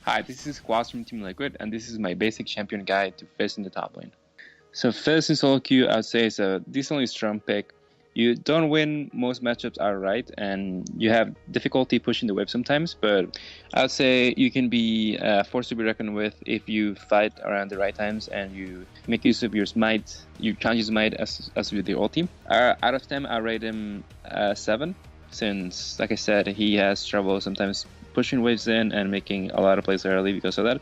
Hi, this is Quas from Team Liquid, and this is my basic champion guide to Fizz in the top lane. So Fizz in solo queue, I would say, is a decently strong pick. You don't win most matchups outright, and you have difficulty pushing the wave sometimes, but I would say you can be forced to be reckoned with if you fight around the right times and you make use of your smite, you can't use smite as with your ulti. Out of 10, I rate him 7, since, like I said, he has trouble sometimes pushing waves in and making a lot of plays early because of that.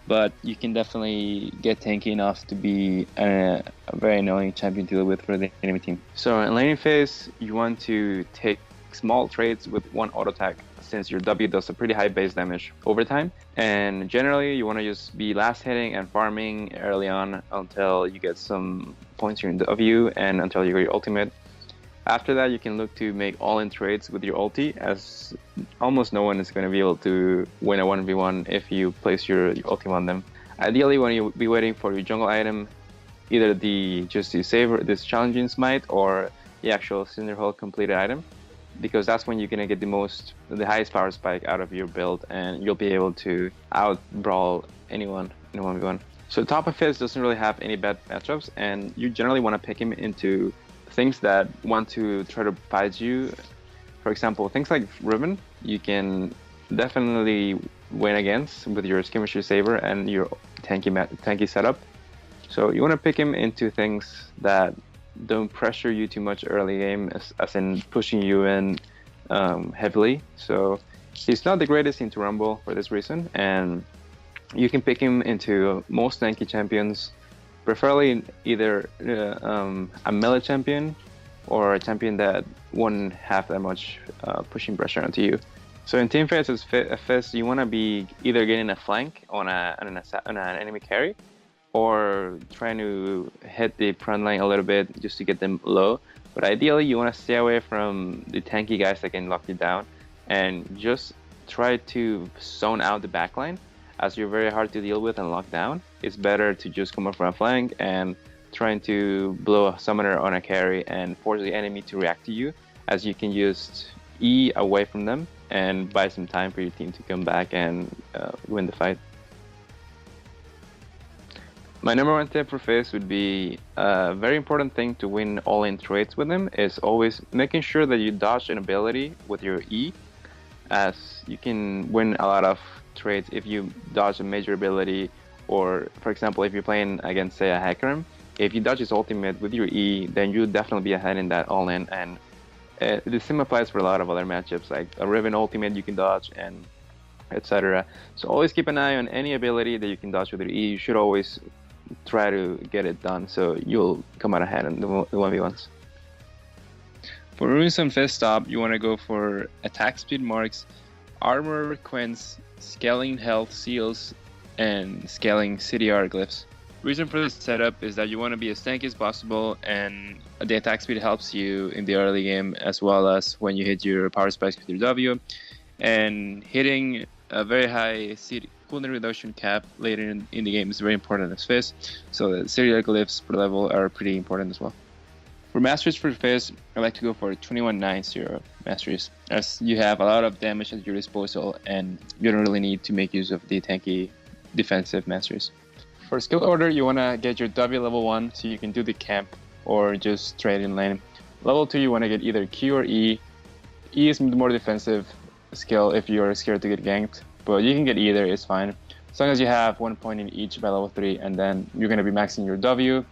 But you can definitely get tanky enough to be a very annoying champion to deal with for the enemy team. So in laning phase, you want to take small trades with one auto attack, since your W does a pretty high base damage over time. And generally, you want to just be last hitting and farming early on until you get some points in your W and until you get your ultimate. After that, you can look to make all-in trades with your ulti, as almost no one is going to be able to win a 1v1 if you place your ulti on them. Ideally, when you be waiting for your jungle item, either just the save this challenging smite or the actual Cinderhulk completed item, because that's when you're going to get the highest power spike out of your build, and you'll be able to out-brawl anyone in a 1v1. So top of Fizz doesn't really have any bad matchups, and you generally want to pick him into things that want to try to fight you. For example, things like Riven, you can definitely win against with your Skirmisher Saber and your tanky setup. So you want to pick him into things that don't pressure you too much early game, as in pushing you in heavily. So he's not the greatest into Rumble for this reason, and you can pick him into most tanky champions, preferably either a melee champion or a champion that won't have that much pushing pressure onto you. So in team phase as Fizz, you want to be either getting a flank on an enemy carry, or trying to hit the front line a little bit just to get them low. But ideally, you want to stay away from the tanky guys that can lock you down, and just try to zone out the backline, as you're very hard to deal with and lock down. It's better to just come up from a flank and trying to blow a summoner on a carry and force the enemy to react to you, as you can just E away from them and buy some time for your team to come back and win the fight. My number one tip for Fizz would be a very important thing to win all-in trades with him is always making sure that you dodge an ability with your E, as you can win a lot of trades if you dodge a major ability. Or for example, if you're playing against, say, a Hecarim, if you dodge his ultimate with your E, then you'll definitely be ahead in that all-in. And the same applies for a lot of other matchups, like a Riven ultimate you can dodge, and etc. So always keep an eye on any ability that you can dodge with your E. You should always try to get it done, so you'll come out ahead in the 1v1s. For runes on Fizz top, you want to go for attack speed marks, armor quints, scaling health seals, and scaling CDR glyphs. Reason for this setup is that you want to be as tanky as possible, and the attack speed helps you in the early game as well as when you hit your power spikes with your W, and hitting a very high cooldown reduction cap later in the game is very important as Fizz, so the CDR glyphs per level are pretty important as well. For masteries for Fizz, I like to go for 2190 masteries, as you have a lot of damage at your disposal and you don't really need to make use of the tanky defensive masteries. For skill order, you want to get your W level 1 so you can do the camp or just trade in lane. Level 2, you want to get either Q or E. E is the more defensive skill if you're scared to get ganked, but you can get either, it's fine. As long as you have 1 point in each by level 3, and then you're going to be maxing your W,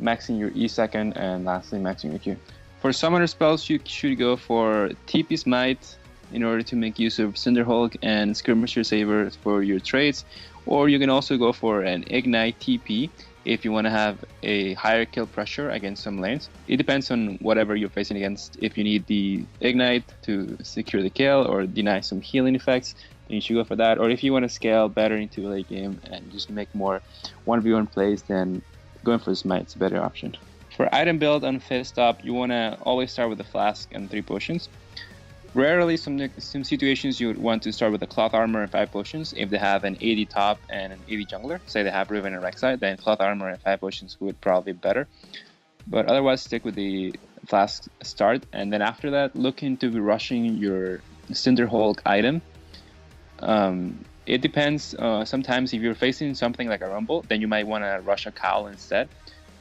maxing your E second, and lastly maxing your Q. For summoner spells, you should go for TP Smite in order to make use of Cinderhulk and Skirmisher Saber for your trades, or you can also go for an Ignite TP if you want to have a higher kill pressure against some lanes. It depends on whatever you're facing against. If you need the Ignite to secure the kill or deny some healing effects, then you should go for that. Or if you want to scale better into late game and just make more 1v1 plays, then going for Smite is a better option. For item build on Fizz top, you want to always start with a flask and 3 potions. Rarely, some situations you would want to start with a cloth armor and 5 potions if they have an AD top and an AD jungler. Say they have Riven and Rek'Sai, then cloth armor and 5 potions would probably be better. But otherwise, stick with the flask start, and then after that, look into rushing your Cinderhulk item It depends. Sometimes if you're facing something like a rumble, then you might want to rush a cowl instead.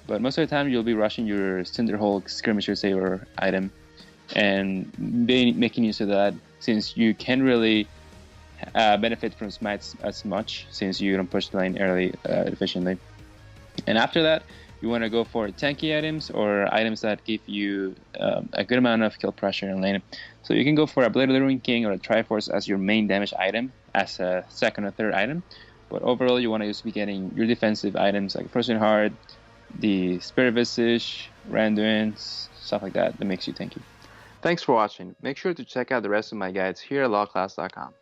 But most of the time, you'll be rushing your Cinderhulk Skirmisher Saber item and making use of that, since you can't really benefit from smites as much since you don't push the lane early efficiently. And after that, you want to go for tanky items or items that give you a good amount of kill pressure in lane. So you can go for a Blade of the Ruined King or a Triforce as your main damage item, as a second or third item. But overall, you want to just be getting your defensive items like Frozen Heart, the Spirit Visage, Randuin's, stuff like that makes you tanky. Thanks for watching. Make sure to check out the rest of my guides here at lawclass.com.